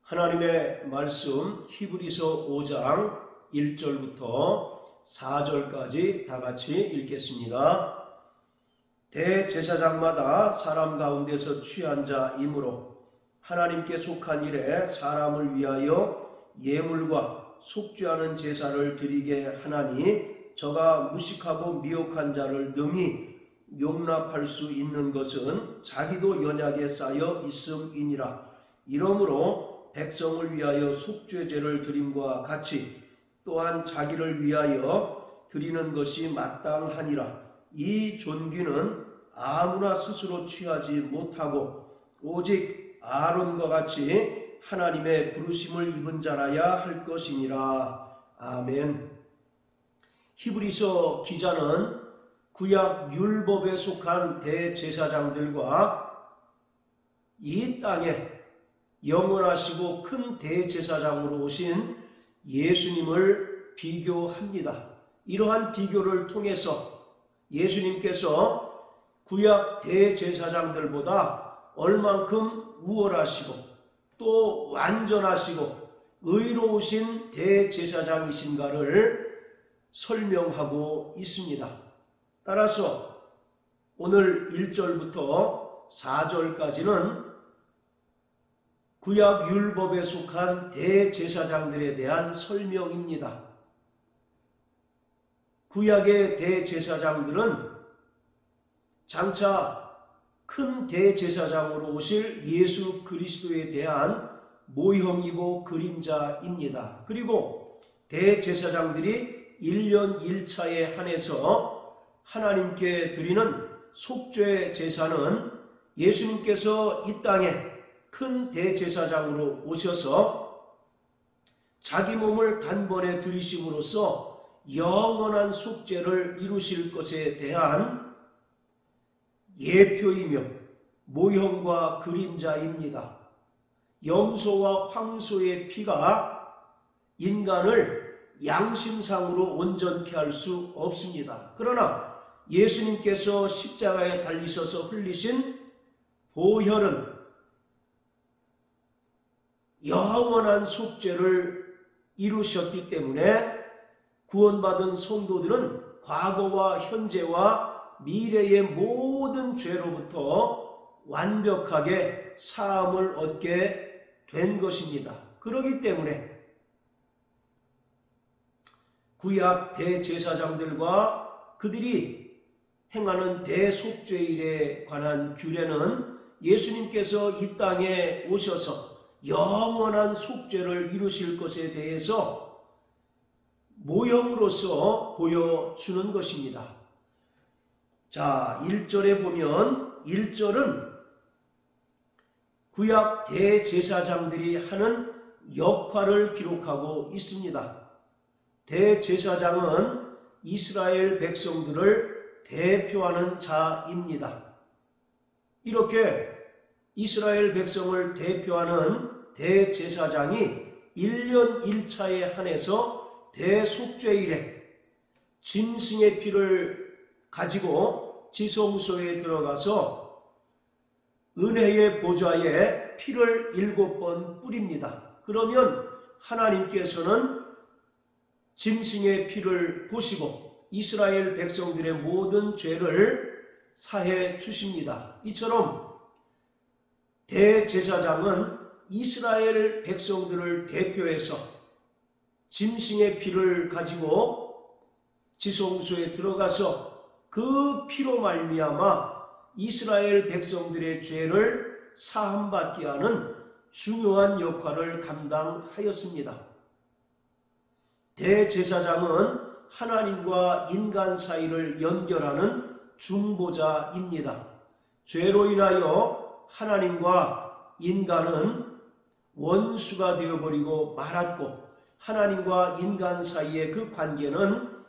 하나님의 말씀 히브리서 5장 1절부터 4절까지 다 같이 읽겠습니다. 대제사장마다 사람 가운데서 취한 자이므로 하나님께 속한 일에 사람을 위하여 예물과 속죄하는 제사를 드리게 하나니 저가 무식하고 미혹한 자를 능히 용납할 수 있는 것은 자기도 연약에 쌓여 있음이니라. 이러므로 백성을 위하여 속죄제를 드림과 같이 또한 자기를 위하여 드리는 것이 마땅하니라. 이 존귀는 아무나 스스로 취하지 못하고 오직 아론과 같이 하나님의 부르심을 입은 자라야 할 것이니라. 아멘. 히브리서 기자는 구약 율법에 속한 대제사장들과 이 땅에 영원하시고 큰 대제사장으로 오신 예수님을 비교합니다. 이러한 비교를 통해서 예수님께서 구약 대제사장들보다 얼만큼 우월하시고 또 완전하시고 의로우신 대제사장이신가를 설명하고 있습니다. 따라서 오늘 1절부터 4절까지는 구약 율법에 속한 대제사장들에 대한 설명입니다. 구약의 대제사장들은 장차 큰 대제사장으로 오실 예수 그리스도에 대한 모형이고 그림자입니다. 그리고 대제사장들이 1년 1차에 한해서 하나님께 드리는 속죄 제사는 예수님께서 이 땅에 큰 대제사장으로 오셔서 자기 몸을 단번에 들이심으로써 영원한 속죄를 이루실 것에 대한 예표이며 모형과 그림자입니다. 염소와 황소의 피가 인간을 양심상으로 온전케 할 수 없습니다. 그러나 예수님께서 십자가에 달리셔서 흘리신 보혈은 영원한 속죄를 이루셨기 때문에 구원받은 성도들은 과거와 현재와 미래의 모든 죄로부터 완벽하게 사함을 얻게 된 것입니다. 그렇기 때문에 구약 대제사장들과 그들이 행하는 대속죄일에 관한 규례는 예수님께서 이 땅에 오셔서 영원한 속죄를 이루실 것에 대해서 모형으로서 보여주는 것입니다. 자, 1절에 보면 1절은 구약 대제사장들이 하는 역할을 기록하고 있습니다. 대제사장은 이스라엘 백성들을 대표하는 자입니다. 이렇게 이스라엘 백성을 대표하는 대제사장이 1년 1차에 한해서 대속죄일에 짐승의 피를 가지고 지성소에 들어가서 은혜의 보좌에 피를 7번 뿌립니다. 그러면 하나님께서는 짐승의 피를 보시고 이스라엘 백성들의 모든 죄를 사해 주십니다. 이처럼 대제사장은 이스라엘 백성들을 대표해서 짐승의 피를 가지고 지성소에 들어가서 그 피로 말미암아 이스라엘 백성들의 죄를 사함받게 하는 중요한 역할을 감당하였습니다. 대제사장은 하나님과 인간 사이를 연결하는 중보자입니다. 죄로 인하여 하나님과 인간은 원수가 되어버리고 말았고 하나님과 인간 사이의 그 관계는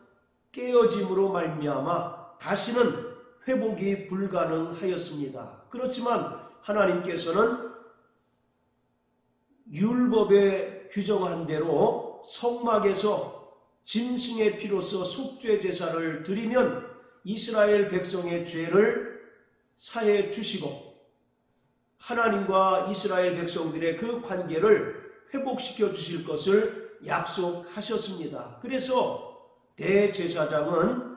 깨어짐으로 말미암아 다시는 회복이 불가능하였습니다. 그렇지만 하나님께서는 율법에 규정한 대로 성막에서 짐승의 피로서 속죄 제사를 드리면 이스라엘 백성의 죄를 사해 주시고 하나님과 이스라엘 백성들의 그 관계를 회복시켜 주실 것을 약속하셨습니다. 그래서 대제사장은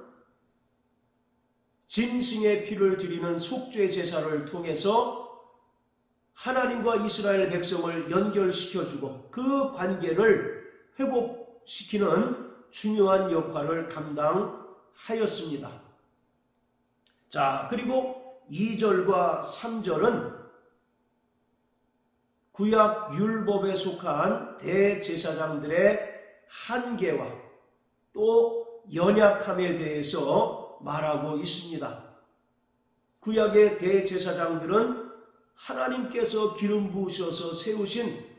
짐승의 피를 드리는 속죄 제사를 통해서 하나님과 이스라엘 백성을 연결시켜주고 그 관계를 회복시키는 중요한 역할을 감당하였습니다. 자, 그리고 2절과 3절은 구약 율법에 속한 대제사장들의 한계와 또 연약함에 대해서 말하고 있습니다. 구약의 대제사장들은 하나님께서 기름 부으셔서 세우신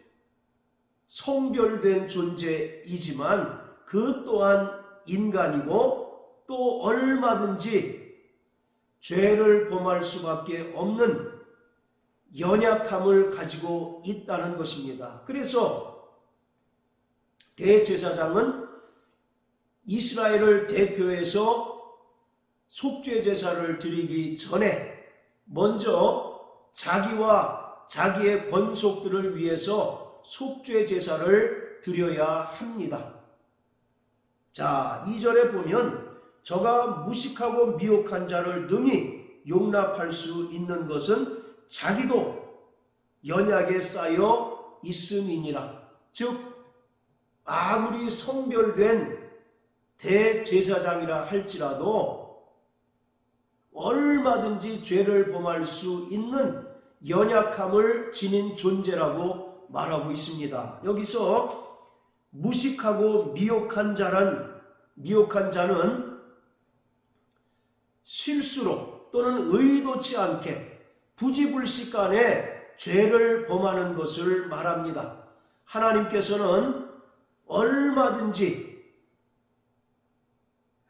성별된 존재이지만 그 또한 인간이고 또 얼마든지 죄를 범할 수밖에 없는 연약함을 가지고 있다는 것입니다. 그래서 대제사장은 이스라엘을 대표해서 속죄 제사를 드리기 전에 먼저 자기와 자기의 권속들을 위해서 속죄 제사를 드려야 합니다. 자, 2절에 보면 저가 무식하고 미혹한 자를 능히 용납할 수 있는 것은 자기도 연약에 쌓여 있음이니라. 즉 아무리 성별된 대제사장이라 할지라도 얼마든지 죄를 범할 수 있는 연약함을 지닌 존재라고 말하고 있습니다. 여기서 무식하고 미혹한 자는 실수로 또는 의도치 않게 부지불식간에 죄를 범하는 것을 말합니다. 하나님께서는 얼마든지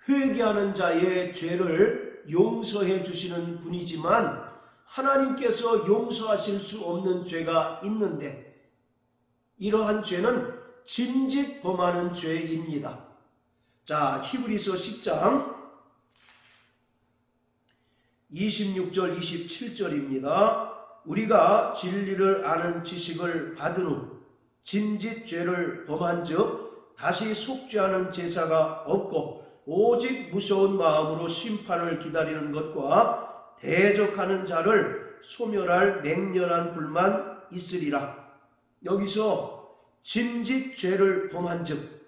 회개하는 자의 죄를 용서해 주시는 분이지만 하나님께서 용서하실 수 없는 죄가 있는데 이러한 죄는 짐짓 범하는 죄입니다. 자, 히브리서 10장 26절 27절입니다. 우리가 진리를 아는 지식을 받은 후 짐짓 죄를 범한 즉 다시 속죄하는 제사가 없고 오직 무서운 마음으로 심판을 기다리는 것과 대적하는 자를 소멸할 맹렬한 불만 있으리라. 여기서 짐짓 죄를 범한 즉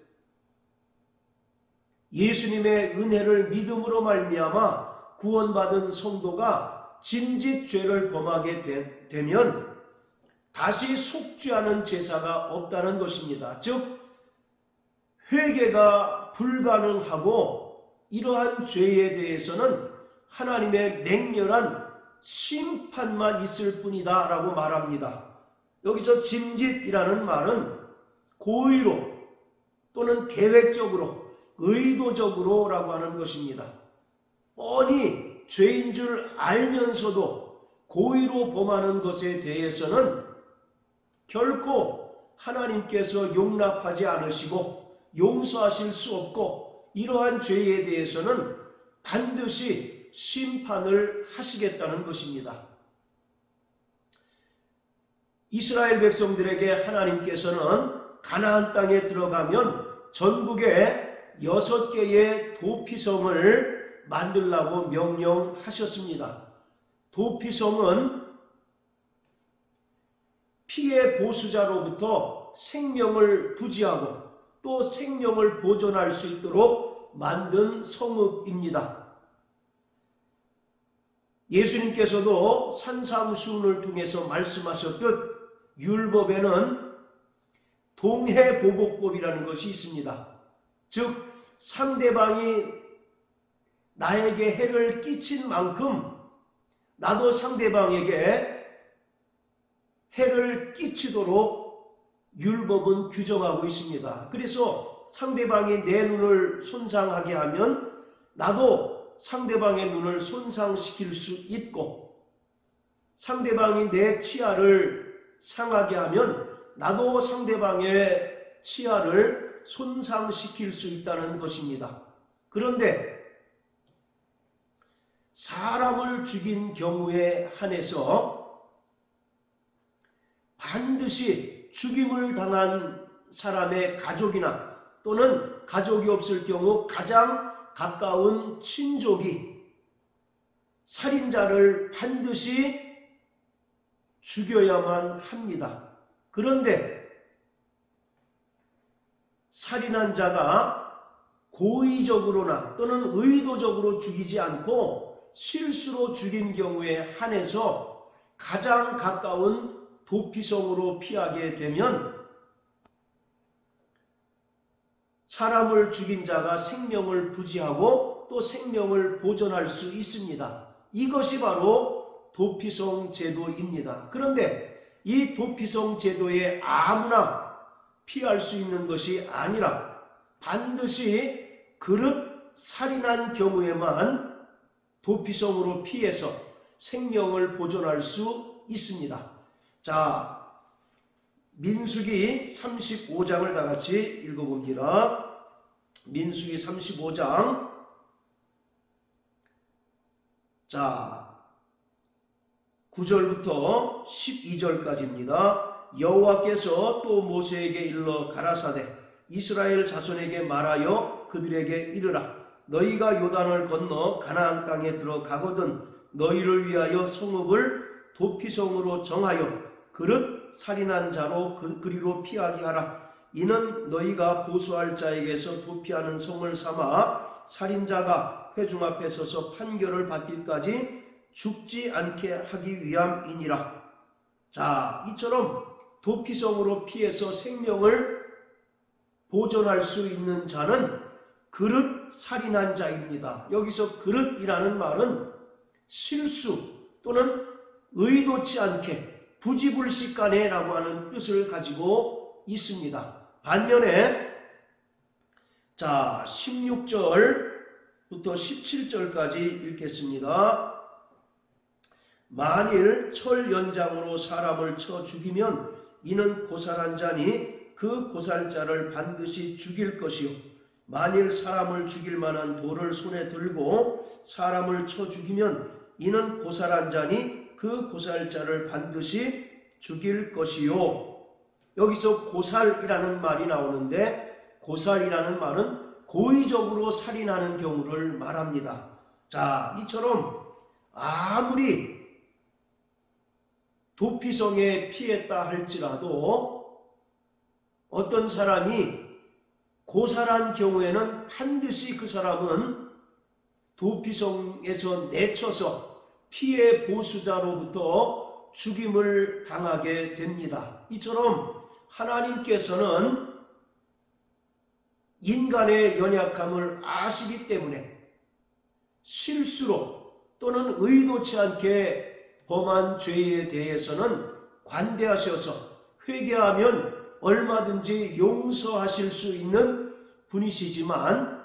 예수님의 은혜를 믿음으로 말미암아 구원받은 성도가 짐짓 죄를 범하게 되면 다시 속죄하는 제사가 없다는 것입니다. 즉 회개가 불가능하고 이러한 죄에 대해서는 하나님의 맹렬한 심판만 있을 뿐이다 라고 말합니다. 여기서 짐짓이라는 말은 고의로 또는 계획적으로 의도적으로 라고 하는 것입니다. 뻔히 죄인 줄 알면서도 고의로 범하는 것에 대해서는 결코 하나님께서 용납하지 않으시고 용서하실 수 없고 이러한 죄에 대해서는 반드시 심판을 하시겠다는 것입니다. 이스라엘 백성들에게 하나님께서는 가나안 땅에 들어가면 전국에 6개의 도피성을 만들라고 명령하셨습니다. 도피성은 피해 보수자로부터 생명을 부지하고 또 생명을 보존할 수 있도록 만든 성읍입니다. 예수님께서도 산상수훈을 통해서 말씀하셨듯 율법에는 동해보복법이라는 것이 있습니다. 즉 상대방이 나에게 해를 끼친 만큼 나도 상대방에게 해를 끼치도록 율법은 규정하고 있습니다. 그래서 상대방이 내 눈을 손상하게 하면 나도 상대방의 눈을 손상시킬 수 있고 상대방이 내 치아를 상하게 하면 나도 상대방의 치아를 손상시킬 수 있다는 것입니다. 그런데 사람을 죽인 경우에 한해서 반드시 죽임을 당한 사람의 가족이나 또는 가족이 없을 경우 가장 가까운 친족이 살인자를 반드시 죽여야만 합니다. 그런데 살인한 자가 고의적으로나 또는 의도적으로 죽이지 않고 실수로 죽인 경우에 한해서 가장 가까운 도피성으로 피하게 되면 사람을 죽인 자가 생명을 부지하고 또 생명을 보존할 수 있습니다. 이것이 바로 도피성 제도입니다. 그런데 이 도피성 제도에 아무나 피할 수 있는 것이 아니라 반드시 그릇 살인한 경우에만 도피성으로 피해서 생명을 보존할 수 있습니다. 자, 민수기 35장을 다 같이 읽어봅니다. 민수기 35장. 자, 9절부터 12절까지입니다. 여호와께서 또 모세에게 일러 가라사대 이스라엘 자손에게 말하여 그들에게 이르라. 너희가 요단을 건너 가나안 땅에 들어가거든 너희를 위하여 성읍을 도피성으로 정하여 그릇 살인한 자로 그리로 피하게 하라. 이는 너희가 보수할 자에게서 도피하는 성을 삼아 살인자가 회중 앞에 서서 판결을 받기까지 죽지 않게 하기 위함이니라. 자, 이처럼 도피성으로 피해서 생명을 보존할 수 있는 자는 그릇 살인한 자입니다. 여기서 그릇이라는 말은 실수 또는 의도치 않게 부지불식간에라고 하는 뜻을 가지고 있습니다. 반면에 자 16절부터 17절까지 읽겠습니다. 만일 철 연장으로 사람을 쳐 죽이면 이는 고살한 자니 그 고살자를 반드시 죽일 것이요 만일 사람을 죽일 만한 돌을 손에 들고 사람을 쳐 죽이면 이는 고살한 자니 그 고살자를 반드시 죽일 것이요. 여기서 고살이라는 말이 나오는데 고살이라는 말은 고의적으로 살인하는 경우를 말합니다. 자, 이처럼 아무리 도피성에 피했다 할지라도 어떤 사람이 고살한 경우에는 반드시 그 사람은 도피성에서 내쳐서 피해 보수자로부터 죽임을 당하게 됩니다. 이처럼 하나님께서는 인간의 연약함을 아시기 때문에 실수로 또는 의도치 않게 범한 죄에 대해서는 관대하셔서 회개하면 얼마든지 용서하실 수 있는 분이시지만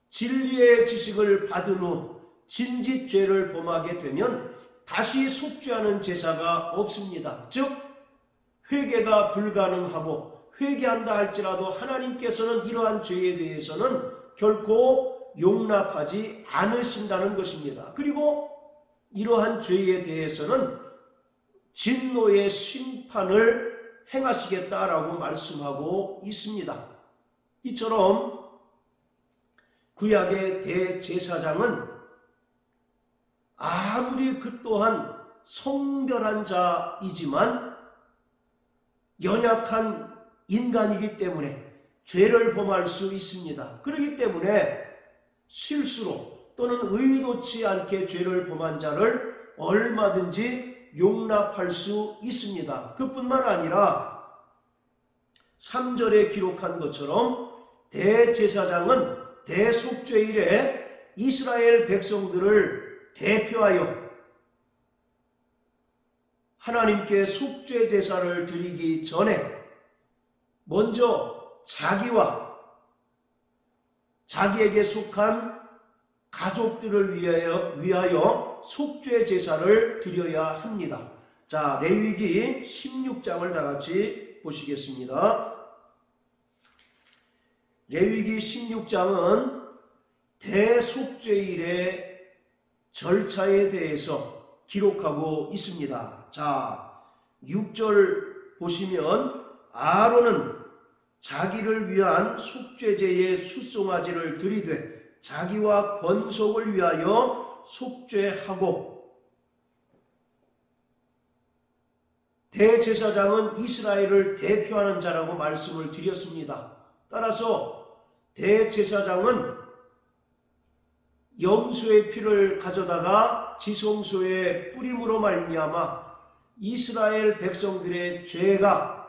진리의 지식을 받은 후 진짓죄를 범하게 되면 다시 속죄하는 제사가 없습니다. 즉 회개가 불가능하고 회개한다 할지라도 하나님께서는 이러한 죄에 대해서는 결코 용납하지 않으신다는 것입니다. 그리고 이러한 죄에 대해서는 진노의 심판을 행하시겠다라고 말씀하고 있습니다. 이처럼 구약의 대제사장은 아무리 그 또한 성별한 자이지만 연약한 인간이기 때문에 죄를 범할 수 있습니다. 그렇기 때문에 실수로 또는 의도치 않게 죄를 범한 자를 얼마든지 용납할 수 있습니다. 그뿐만 아니라 3절에 기록한 것처럼 대제사장은 대속죄일에 이스라엘 백성들을 대표하여 하나님께 속죄 제사를 드리기 전에 먼저 자기와 자기에게 속한 가족들을 위하여 속죄 제사를 드려야 합니다. 자, 레위기 16장을 다 같이 보시겠습니다. 레위기 16장은 대속죄일의 절차에 대해서 기록하고 있습니다. 자, 6절 보시면 아론은 자기를 위한 속죄제의 수송아지를 드리되 자기와 권속을 위하여 속죄하고, 대제사장은 이스라엘을 대표하는 자라고 말씀을 드렸습니다. 따라서 대제사장은 염소의 피를 가져다가 지성소에 뿌림으로 말미암아 이스라엘 백성들의 죄가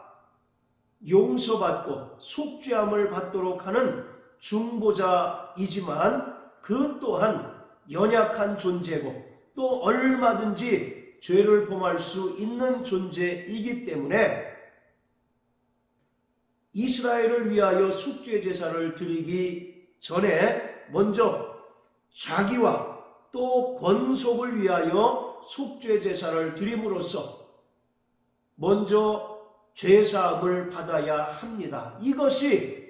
용서받고 속죄함을 받도록 하는 중보자이지만 그 또한 연약한 존재고 또 얼마든지 죄를 범할 수 있는 존재이기 때문에 이스라엘을 위하여 속죄 제사를 드리기 전에 먼저 자기와 또 권속을 위하여 속죄 제사를 드림으로써 먼저 죄사함을 받아야 합니다. 이것이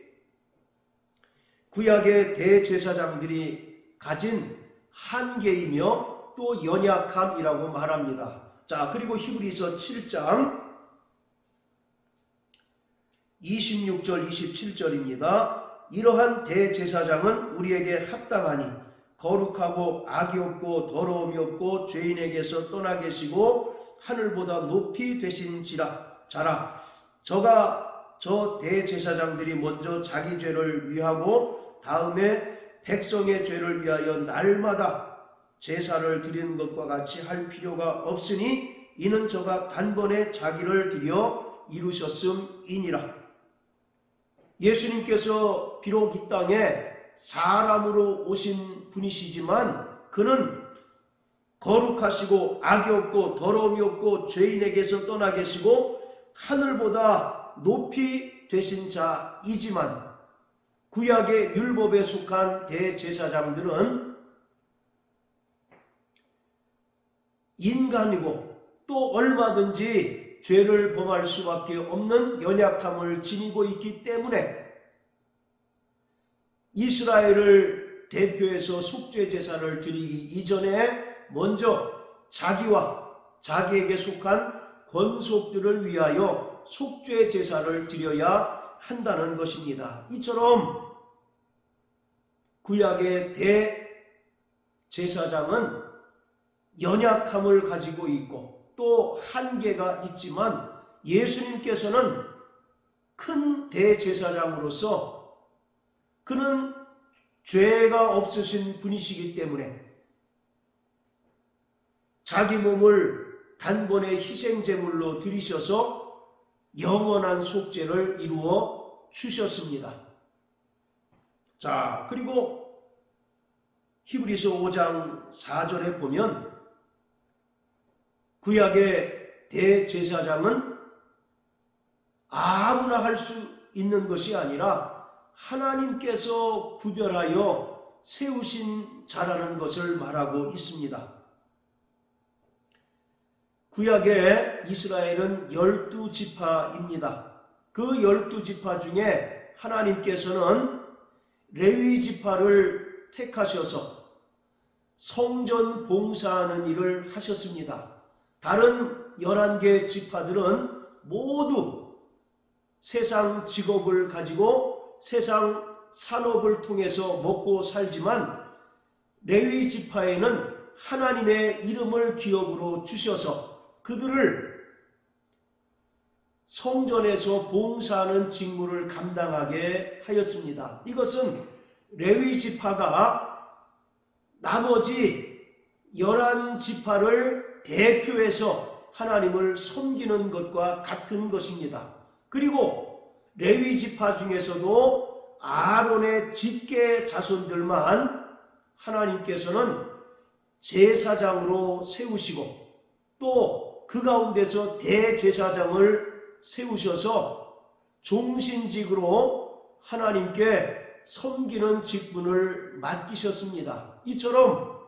구약의 대제사장들이 가진 한계이며 또 연약함이라고 말합니다. 자, 그리고 히브리서 7장 26절 27절입니다. 이러한 대제사장은 우리에게 합당하니 거룩하고 악이 없고 더러움이 없고 죄인에게서 떠나 계시고 하늘보다 높이 되신지라. 자라, 저 대제사장들이 먼저 자기 죄를 위하고 다음에 백성의 죄를 위하여 날마다 제사를 드리는 것과 같이 할 필요가 없으니 이는 저가 단번에 자기를 드려 이루셨음이니라. 예수님께서 비록 이 땅에 사람으로 오신 분이시지만 그는 거룩하시고 악이 없고 더러움이 없고 죄인에게서 떠나 계시고 하늘보다 높이 되신 자이지만 구약의 율법에 속한 대제사장들은 인간이고 또 얼마든지 죄를 범할 수밖에 없는 연약함을 지니고 있기 때문에 이스라엘을 대표해서 속죄 제사를 드리기 이전에 먼저 자기와 자기에게 속한 권속들을 위하여 속죄 제사를 드려야 한다는 것입니다. 이처럼 구약의 대제사장은 연약함을 가지고 있고 또 한계가 있지만 예수님께서는 큰 대제사장으로서 그는 죄가 없으신 분이시기 때문에 자기 몸을 단번에 희생제물로 드리셔서 영원한 속죄를 이루어 주셨습니다. 자, 그리고 히브리서 5장 4절에 보면 구약의 대제사장은 아무나 할 수 있는 것이 아니라 하나님께서 구별하여 세우신 자라는 것을 말하고 있습니다. 구약의 이스라엘은 12지파입니다. 그 12지파 중에 하나님께서는 레위 지파를 택하셔서 성전 봉사하는 일을 하셨습니다. 다른 11개 지파들은 모두 세상 직업을 가지고 세상 산업을 통해서 먹고 살지만 레위 지파에는 하나님의 이름을 기업으로 주셔서 그들을 성전에서 봉사하는 직무를 감당하게 하였습니다. 이것은 레위 지파가 나머지 11지파를 대표해서 하나님을 섬기는 것과 같은 것입니다. 그리고 레위 지파 중에서도 아론의 직계 자손들만 하나님께서는 제사장으로 세우시고 또 그 가운데서 대제사장을 세우셔서 종신직으로 하나님께 섬기는 직분을 맡기셨습니다. 이처럼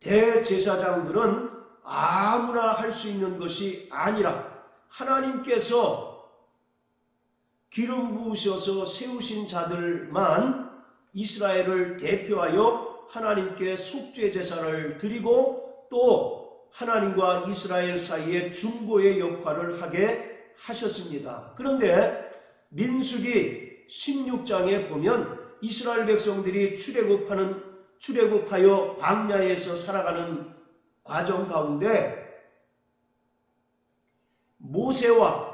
대제사장들은 아무나 할 수 있는 것이 아니라 하나님께서 기름 부으셔서 세우신 자들만 이스라엘을 대표하여 하나님께 속죄 제사를 드리고 또 하나님과 이스라엘 사이에 중보의 역할을 하게 하셨습니다. 그런데 민수기 16장에 보면 이스라엘 백성들이 출애굽하여 광야에서 살아가는 과정 가운데 모세와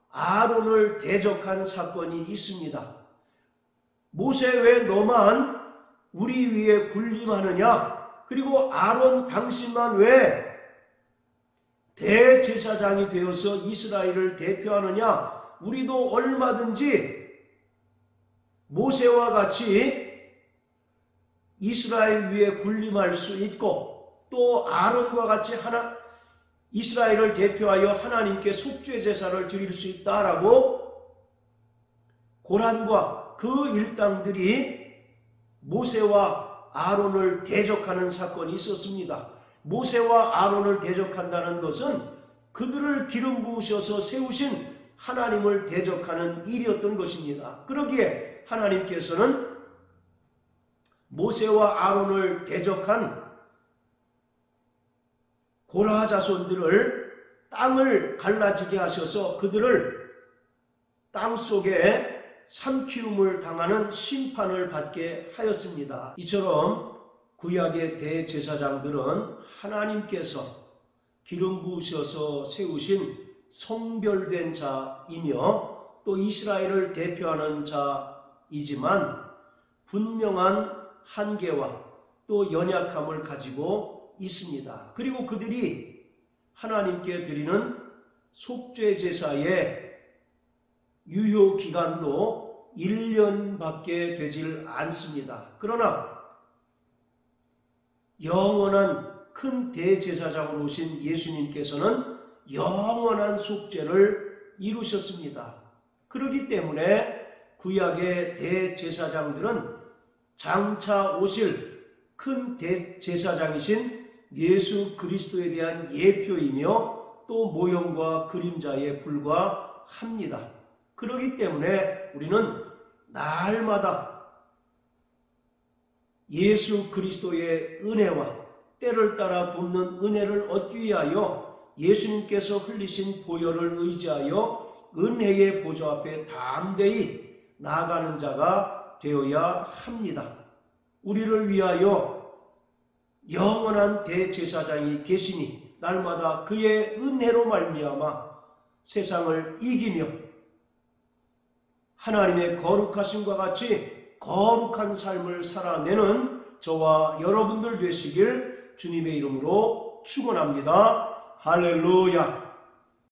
아론을 대적한 사건이 있습니다. 모세, 왜 너만 우리 위에 군림하느냐? 그리고 아론, 당신만 왜 대제사장이 되어서 이스라엘을 대표하느냐? 우리도 얼마든지 모세와 같이 이스라엘 위에 군림할 수 있고, 또 아론과 같이 이스라엘을 대표하여 하나님께 속죄 제사를 드릴 수 있다라고 고란과 그 일당들이 모세와 아론을 대적하는 사건이 있었습니다. 모세와 아론을 대적한다는 것은 그들을 기름 부으셔서 세우신 하나님을 대적하는 일이었던 것입니다. 그러기에 하나님께서는 모세와 아론을 대적한 고라 자손들을 땅을 갈라지게 하셔서 그들을 땅속에 삼키움을 당하는 심판을 받게 하였습니다. 이처럼 구약의 대제사장들은 하나님께서 기름 부으셔서 세우신 성별된 자이며 또 이스라엘을 대표하는 자이지만 분명한 한계와 또 연약함을 가지고 있습니다. 그리고 그들이 하나님께 드리는 속죄 제사의 유효 기간도 1년밖에 되질 않습니다. 그러나 영원한 큰 대제사장으로 오신 예수님께서는 영원한 속죄를 이루셨습니다. 그렇기 때문에 구약의 대제사장들은 장차 오실 큰 대제사장이신 예수 그리스도에 대한 예표이며 또 모형과 그림자에 불과합니다. 그렇기 때문에 우리는 날마다 예수 그리스도의 은혜와 때를 따라 돕는 은혜를 얻기 위하여 예수님께서 흘리신 보혈을 의지하여 은혜의 보좌 앞에 담대히 나아가는 자가 되어야 합니다. 우리를 위하여 영원한 대제사장이 계시니 날마다 그의 은혜로 말미암아 세상을 이기며 하나님의 거룩하심과 같이 거룩한 삶을 살아내는 저와 여러분들 되시길 주님의 이름으로 축원합니다. 할렐루야.